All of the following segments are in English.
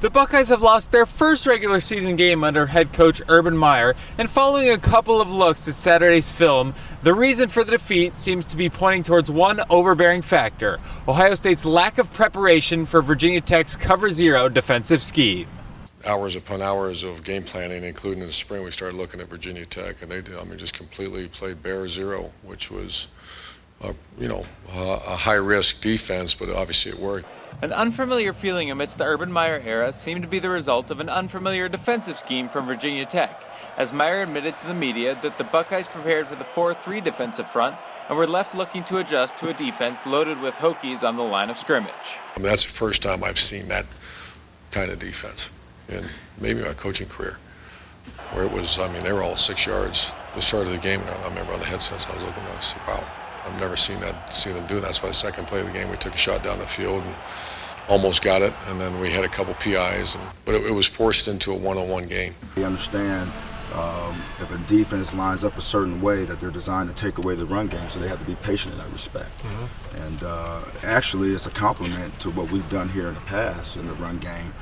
The Buckeyes have lost their first regular season game under head coach Urban Meyer, and following a couple of looks at Saturday's film, the reason for the defeat seems to be pointing towards one overbearing factor: Ohio State's lack of preparation for Virginia Tech's cover zero defensive scheme. Hours upon hours of game planning, including in the spring, we started looking at Virginia Tech, and they just completely played bare zero, which was, a high-risk defense, but obviously it worked. An unfamiliar feeling amidst the Urban Meyer era seemed to be the result of an unfamiliar defensive scheme from Virginia Tech, as Meyer admitted to the media that the Buckeyes prepared for the 4-3 defensive front and were left looking to adjust to a defense loaded with Hokies on the line of scrimmage. That's the first time I've seen that kind of defense in maybe my coaching career, where it was, they were all 6 yards the start of the game, and I remember on the headsets I was looking at, I said, wow, I've never seen them do that. That's why the second play of the game we took a shot down the field and almost got it, and then we had a couple PIs, but it was forced into a one-on-one game. You understand if a defense lines up a certain way that they're designed to take away the run game, so they have to be patient in that respect. Mm-hmm. And actually it's a compliment to what we've done here in the past in the run game.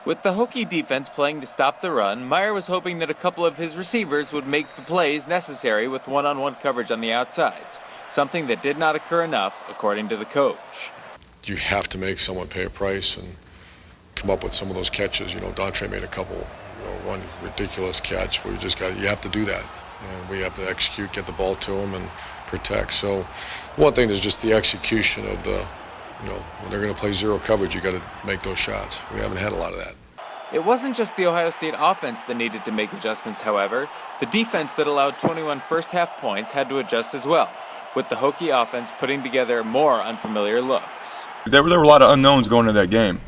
With the Hokie defense playing to stop the run, Meyer was hoping that a couple of his receivers would make the plays necessary with one-on-one coverage on the outsides, something that did not occur enough, according to the coach. You have to make someone pay a price and come up with some of those catches. Dontre made a couple, one ridiculous catch where you have to do that. And we have to execute, get the ball to them, and protect. So one thing is just the execution of when they're going to play zero coverage, you got to make those shots. We haven't had a lot of that. It wasn't just the Ohio State offense that needed to make adjustments, however. The defense that allowed 21 first-half points had to adjust as well, with the Hokie offense putting together more unfamiliar looks. There were a lot of unknowns going into that game.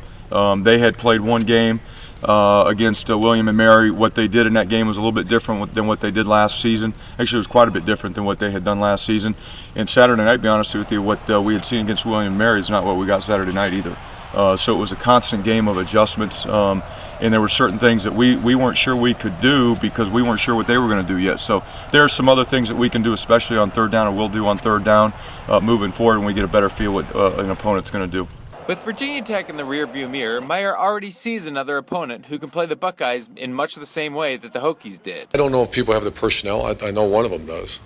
They had played one game against William and Mary. What they did in that game was a little bit different than what they did last season. Actually, it was quite a bit different than what they had done last season. And Saturday night, to be honest with you, what we had seen against William and Mary is not what we got Saturday night either. So it was a constant game of adjustments, and there were certain things that we weren't sure we could do because we weren't sure what they were going to do yet. So there are some other things that we can do, especially on third down, or will do on third down moving forward, when we get a better feel what an opponent's going to do. With Virginia Tech in the rearview mirror, Meyer already sees another opponent who can play the Buckeyes in much the same way that the Hokies did. I don't know if people have the personnel. I know one of them does.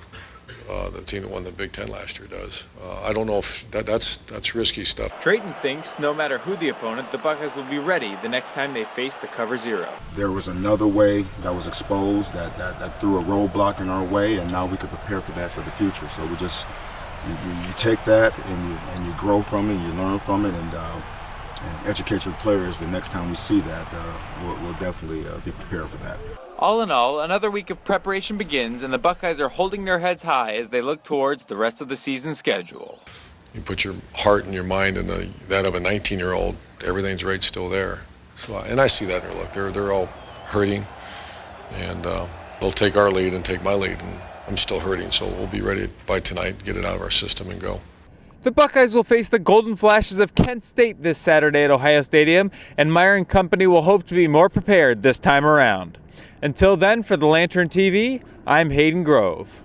The team that won the Big Ten last year does. I don't know if that's risky stuff. Drayton thinks no matter who the opponent, the Buckeyes will be ready the next time they face the cover zero. There was another way that was exposed that threw a roadblock in our way, and now we could prepare for that for the future. So we just you take that and you grow from it, and you learn from it, and educate your players. The next time we see that, we'll definitely be prepared for that. All in all, another week of preparation begins, and the Buckeyes are holding their heads high as they look towards the rest of the season schedule. You put your heart and your mind in that of a 19-year-old, everything's right still there. So, and I see that in their look. They're all hurting, and they'll take our lead and take my lead, and I'm still hurting, so we'll be ready by tonight, get it out of our system and go. The Buckeyes will face the Golden Flashes of Kent State this Saturday at Ohio Stadium, and Meyer and company will hope to be more prepared this time around. Until then, for the Lantern TV, I'm Hayden Grove.